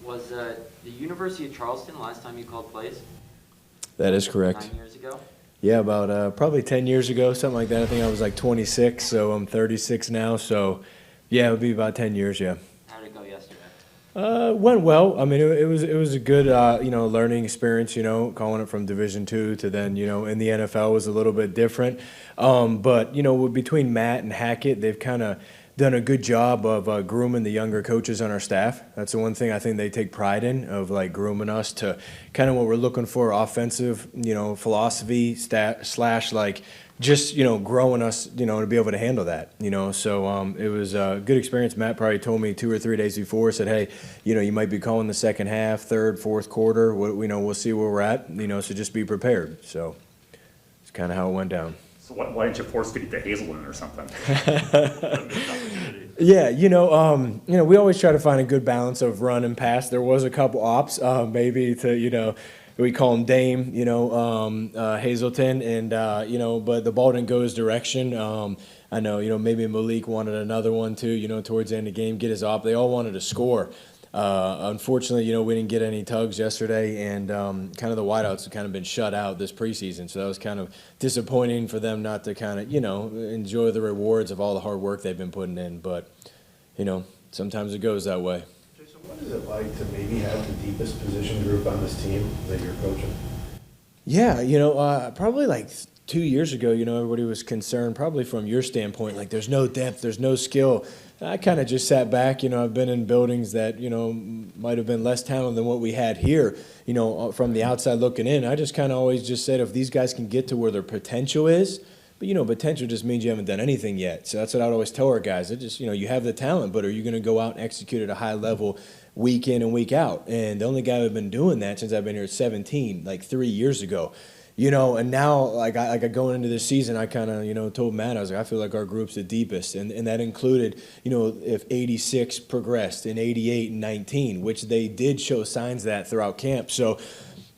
Was the University of Charleston the last time you called plays? That is correct. 9 years ago? Yeah, about probably 10 years ago, something like that. I think I was like 26, so I'm 36 now. So, yeah, it would be about 10 years, yeah. How did it go yesterday? Went well. I mean, it was a good learning experience. Calling it from Division II to then in the NFL was a little bit different. But between Matt and Hackett, they've kind of done a good job of grooming the younger coaches on our staff. That's the one thing I think they take pride in, of like grooming us to kind of what we're looking for, offensive philosophy slash like just growing us to be able to handle that. So it was a good experience. Matt probably told me 2 or 3 days before, said, hey, you might be calling the second half, third, fourth quarter. We'll see where we're at. So just be prepared. So it's kind of how it went down. So why didn't you force feed it to Hazelton or something? Yeah, we always try to find a good balance of run and pass. There was a couple ops, maybe to we call him Dame, Hazelton, and but the ball didn't go his direction. I know, maybe Malik wanted another one too, towards the end of the game, get his op. They all wanted to score. Unfortunately, we didn't get any tugs yesterday, and kind of the wideouts have kind of been shut out this preseason. So that was kind of disappointing for them not to kind of, enjoy the rewards of all the hard work they've been putting in. But, sometimes it goes that way. Jason, what is it like to maybe have the deepest position group on this team that you're coaching? Yeah, probably like 2 years ago, everybody was concerned, probably from your standpoint, like there's no depth, there's no skill. I kind of just sat back. I've been in buildings that, might have been less talented than what we had here, from the outside looking in. I just kind of always just said if these guys can get to where their potential is, but, potential just means you haven't done anything yet. So that's what I'd always tell our guys. It just, you have the talent, but are you going to go out and execute at a high level week in and week out? And the only guy who's been doing that since I've been here at 17, like 3 years ago. And now, like going into this season, I kind of, told Matt, I was like, I feel like our group's the deepest. And that included, if 86 progressed and 88 and 19, which they did show signs of that throughout camp. So,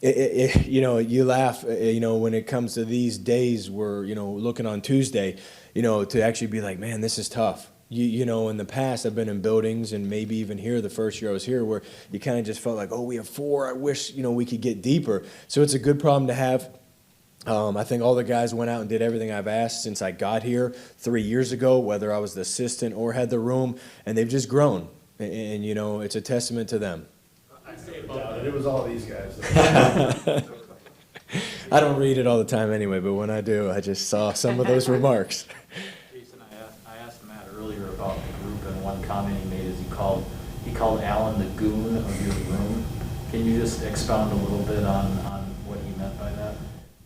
you laugh, when it comes to these days where, looking on Tuesday, to actually be like, man, this is tough. In the past, I've been in buildings and maybe even here the first year I was here where you kind of just felt like, oh, we have 4. I wish, we could get deeper. So it's a good problem to have. I think all the guys went out and did everything I've asked since I got here 3 years ago, whether I was the assistant or had the room, and they've just grown. And it's a testament to them. I'd say it was all these guys. I don't read it all the time anyway, but when I do, I just saw some of those remarks. Jason, I asked Matt earlier about the group, and one comment he made is he called Alan the goon of your room. Can you just expound a little bit on what he meant by that?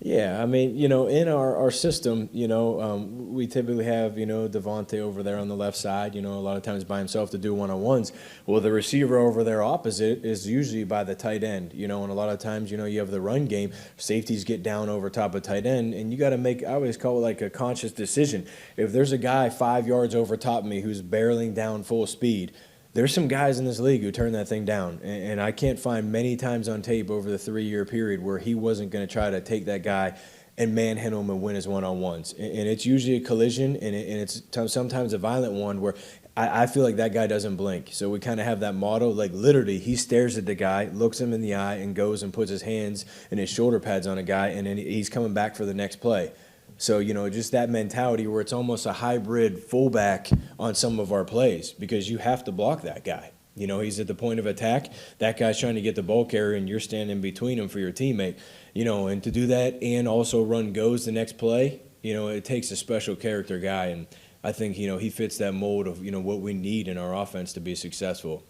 Yeah, I mean, in our system, we typically have, Devontae over there on the left side, a lot of times by himself to do one-on-ones. Well, the receiver over there opposite is usually by the tight end, and a lot of times, you have the run game, safeties get down over top of tight end, and you got to make, I always call it like a conscious decision. If there's a guy 5 yards over top of me who's barreling down full speed, there's some guys in this league who turn that thing down, and I can't find many times on tape over the 3-year period where he wasn't going to try to take that guy and manhandle him and win his one-on-ones. And it's usually a collision, and it's sometimes a violent one where I feel like that guy doesn't blink. So we kind of have that motto, like literally he stares at the guy, looks him in the eye, and goes and puts his hands and his shoulder pads on a guy, and then he's coming back for the next play. So, just that mentality where it's almost a hybrid fullback on some of our plays because you have to block that guy. He's at the point of attack. That guy's trying to get the ball carrier, and you're standing between him for your teammate. And to do that and also run goes the next play, it takes a special character guy. And I think, he fits that mold of, what we need in our offense to be successful.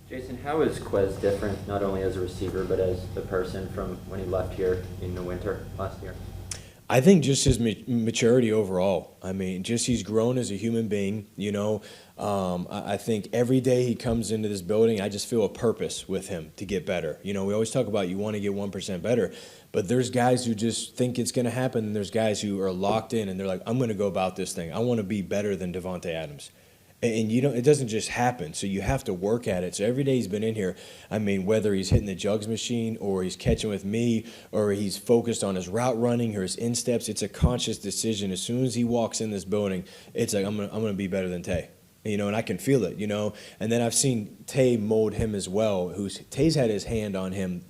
Jason, how is Quez different, not only as a receiver, but as a person from when he left here in the winter last year? I think just his maturity overall. I mean, just he's grown as a human being, I think every day he comes into this building, I just feel a purpose with him to get better. We always talk about you want to get 1% better, but there's guys who just think it's going to happen, and there's guys who are locked in, and they're like, I'm going to go about this thing. I want to be better than Devontae Adams. And it doesn't just happen, so you have to work at it. So every day he's been in here, I mean, whether he's hitting the jugs machine or he's catching with me or he's focused on his route running or his insteps, it's a conscious decision. As soon as he walks in this building, it's like, I'm gonna be better than Tay. and I can feel it, And then I've seen Tay mold him as well, Tay's had his hand on him,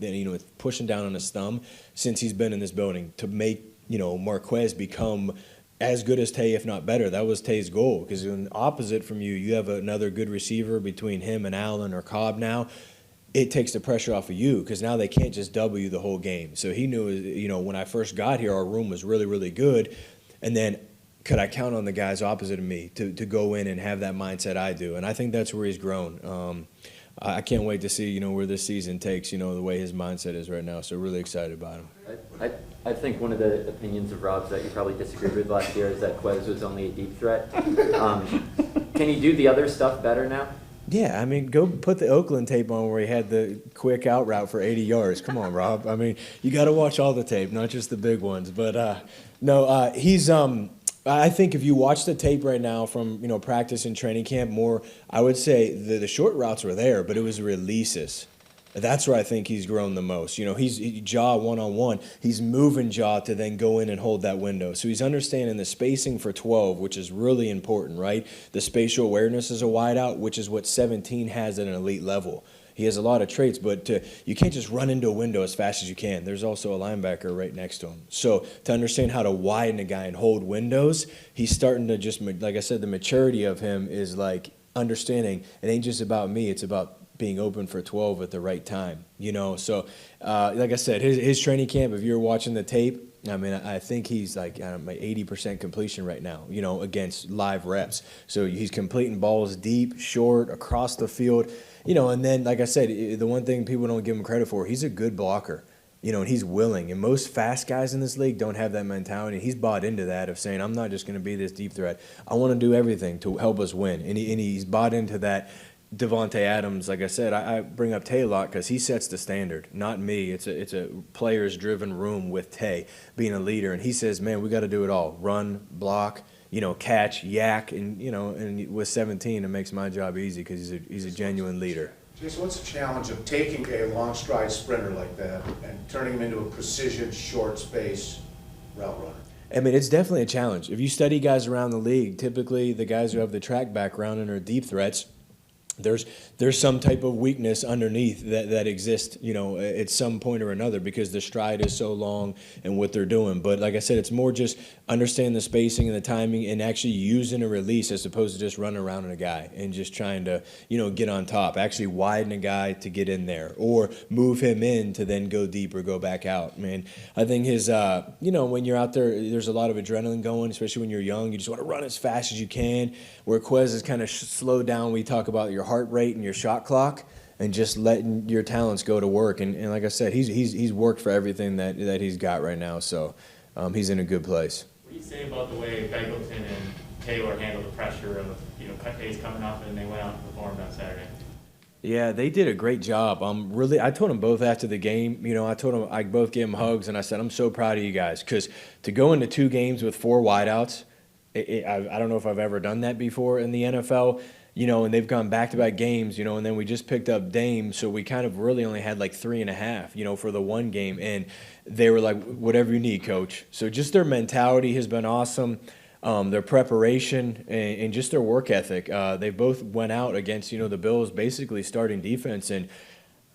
pushing down on his thumb since he's been in this building to make, Marquez become as good as Tay, if not better. That was Tay's goal, because in opposite from you have another good receiver between him and Allen or Cobb now. It takes the pressure off of you, because now they can't just double you the whole game. So he knew, when I first got here, our room was really, really good. And then could I count on the guys opposite of me to go in and have that mindset I do? And I think that's where he's grown. I can't wait to see, where this season takes, the way his mindset is right now. So really excited about him. I think one of the opinions of Rob's that you probably disagreed with last year is that Quez was only a deep threat. Can he do the other stuff better now? Yeah, go put the Oakland tape on where he had the quick out route for 80 yards. Come on, Rob. You got to watch all the tape, not just the big ones. But no, he's I think if you watch the tape right now from practice and training camp more, I would say the short routes were there, but it was releases. That's where I think he's grown the most. He's jaw one-on-one. He's moving jaw to then go in and hold that window. So he's understanding the spacing for 12, which is really important, right? The spatial awareness as a wideout, which is what 17 has at an elite level. He has a lot of traits, but you can't just run into a window as fast as you can. There's also a linebacker right next to him. So to understand how to widen a guy and hold windows, he's starting to just, like I said, the maturity of him is like understanding it ain't just about me, it's about being open for 12 at the right time, So, like I said, his training camp, if you're watching the tape, I think he's like 80% completion right now, against live reps. So he's completing balls deep, short, across the field, and then, like I said, the one thing people don't give him credit for, he's a good blocker, and he's willing. And most fast guys in this league don't have that mentality. He's bought into that of saying, I'm not just going to be this deep threat. I want to do everything to help us win. And he's bought into that. Devontae Adams, like I said, I bring up Tay a lot because he sets the standard, not me. It's a players-driven room with Tay being a leader, and he says, man, we got to do it all: run, block, catch, yak, and with 17, it makes my job easy because he's a genuine leader. Jason, what's the challenge of taking a long stride sprinter like that and turning him into a precision, short space route runner? It's definitely a challenge. If you study guys around the league, typically the guys who have the track background and are deep threats, there's some type of weakness underneath that exists, at some point or another, because the stride is so long and what they're doing. But like I said, it's more just understanding the spacing and the timing and actually using a release as opposed to just running around on a guy and just trying to, get on top, actually widen a guy to get in there or move him in to then go deep or go back out. I think his, when you're out there, there's a lot of adrenaline going, especially when you're young. You just want to run as fast as you can, where Quez is kind of slowed down. We talk about your heart rate and your shot clock and just letting your talents go to work. And like I said, he's worked for everything that he's got right now. So he's in a good place. What do you say about the way Beggleton and Taylor handled the pressure of, Days coming up and they went out and performed on Saturday? Yeah, they did a great job. I told them both after the game, I both gave them hugs and I said, I'm so proud of you guys, because to go into 2 games with 4 wideouts, I don't know if I've ever done that before in the NFL. And they've gone back-to-back games, and then we just picked up Dame, so we kind of really only had like 3.5, for the one game, and they were like, whatever you need, coach. So just their mentality has been awesome, their preparation, and just their work ethic. They both went out against, the Bills basically starting defense, and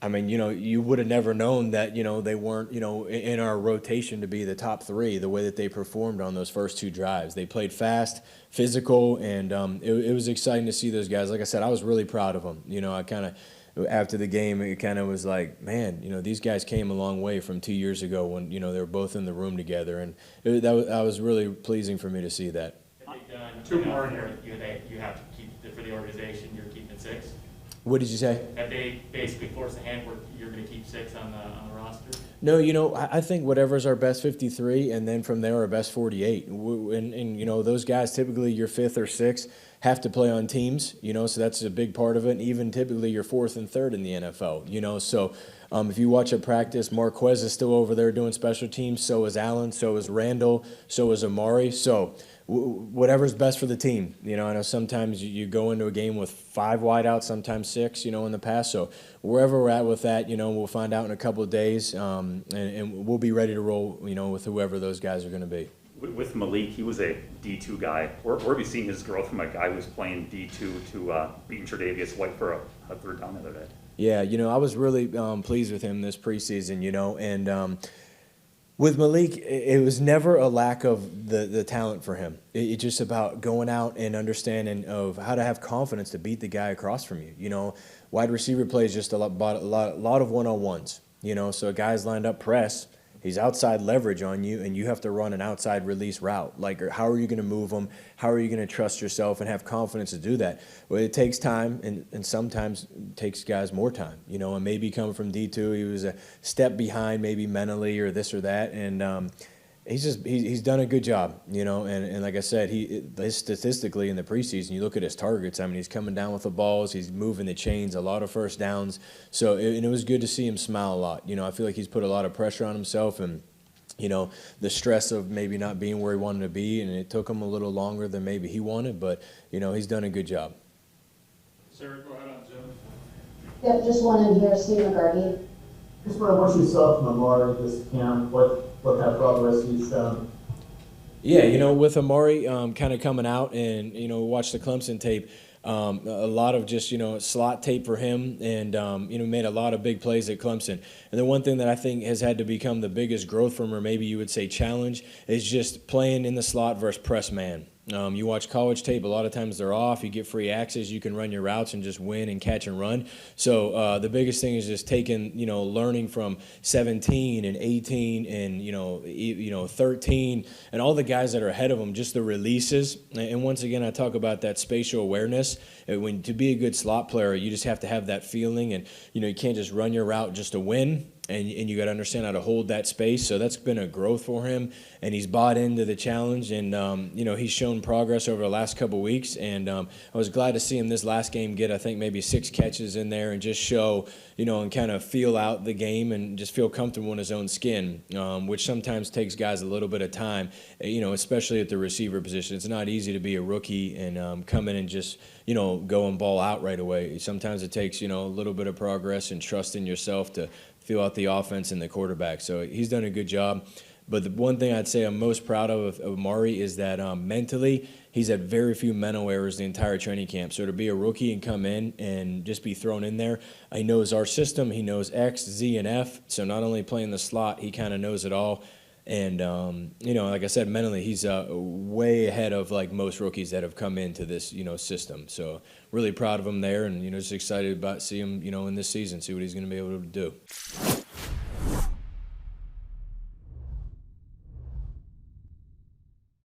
you would have never known that, they weren't, in our rotation to be the top 3, the way that they performed on those first 2 drives. They played fast, physical, and it was exciting to see those guys. Like I said, I was really proud of them. I kind of, after the game, it kind of was like, man, these guys came a long way from 2 years ago when, they were both in the room together. And that was really pleasing for me to see that. Two more here. You have to keep, for the organization, you're keeping 6. What did you say? Have they basically forced a hand where you're going to keep 6 on the roster? No, I think whatever's our best 53, and then from there our best 48. And those guys, typically your 5th or 6th, have to play on teams, so that's a big part of it. And even typically your 4th and 3rd in the NFL, so if you watch a practice, Marquez is still over there doing special teams, so is Allen, so is Randall, so is Amari. So whatever's best for the team. I know sometimes you go into a game with 5 wideouts, sometimes 6, in the past. So wherever we're at with that, we'll find out in a couple of days, and we'll be ready to roll, with whoever those guys are going to be. With Malik, he was a D2 guy. Where have you seen his growth from a guy who was playing D2 to beating Tre'Davious White for a third down the other day? Yeah, I was really pleased with him this preseason, and with Malik, it was never a lack of the talent for him. It's just about going out and understanding of how to have confidence to beat the guy across from you. Wide receiver plays just a lot of one-on-ones, so a guy's lined up press. He's outside leverage on you, and you have to run an outside release route. Like, how are you going to move him? How are you going to trust yourself and have confidence to do that? Well, it takes time, and sometimes it takes guys more time. And maybe coming from D2, he was a step behind maybe mentally or this or that, and he's done a good job, and like I said, statistically in the preseason, you look at his targets. I mean, he's coming down with the balls, he's moving the chains, a lot of first downs. So it was good to see him smile a lot. I feel like he's put a lot of pressure on himself, and the stress of maybe not being where he wanted to be, and it took him a little longer than maybe he wanted, but he's done a good job. Sarah, go ahead on Zoom. Yep, just one in here, Steve McCarty. Just wondering what you saw from Amari this camp, what kind of progress he's shown. Yeah, with Amari kind of coming out and, watch the Clemson tape, a lot of just, slot tape for him and, made a lot of big plays at Clemson. And the one thing that I think has had to become the biggest growth from, or maybe you would say challenge, is just playing in the slot versus press man. You watch college tape, a lot of times they're off. You get free access. You can run your routes and just win and catch and run. So the biggest thing is just taking, learning from 17 and 18 and, 13 and all the guys that are ahead of them, just the releases. And once again, I talk about that spatial awareness. To be a good slot player, you just have to have that feeling, and, you can't just run your route just to win. And you got to understand how to hold that space. So that's been a growth for him, and he's bought into the challenge. And he's shown progress over the last couple weeks. And I was glad to see him this last game get, I think, maybe 6 catches in there and just show, and kind of feel out the game and just feel comfortable in his own skin, which sometimes takes guys a little bit of time, especially at the receiver position. It's not easy to be a rookie and come in and just, go and ball out right away. Sometimes it takes, a little bit of progress and trust in yourself to feel out the offense and the quarterback. So he's done a good job. But the one thing I'd say I'm most proud of Amari is that mentally, he's had very few mental errors the entire training camp. So to be a rookie and come in and just be thrown in there, he knows our system. He knows X, Z, and F. So not only playing the slot, he kind of knows it all. And, like I said, mentally, he's way ahead of, like, most rookies that have come into this, system. So really proud of him there, and, just excited about seeing him, in this season, see what he's going to be able to do.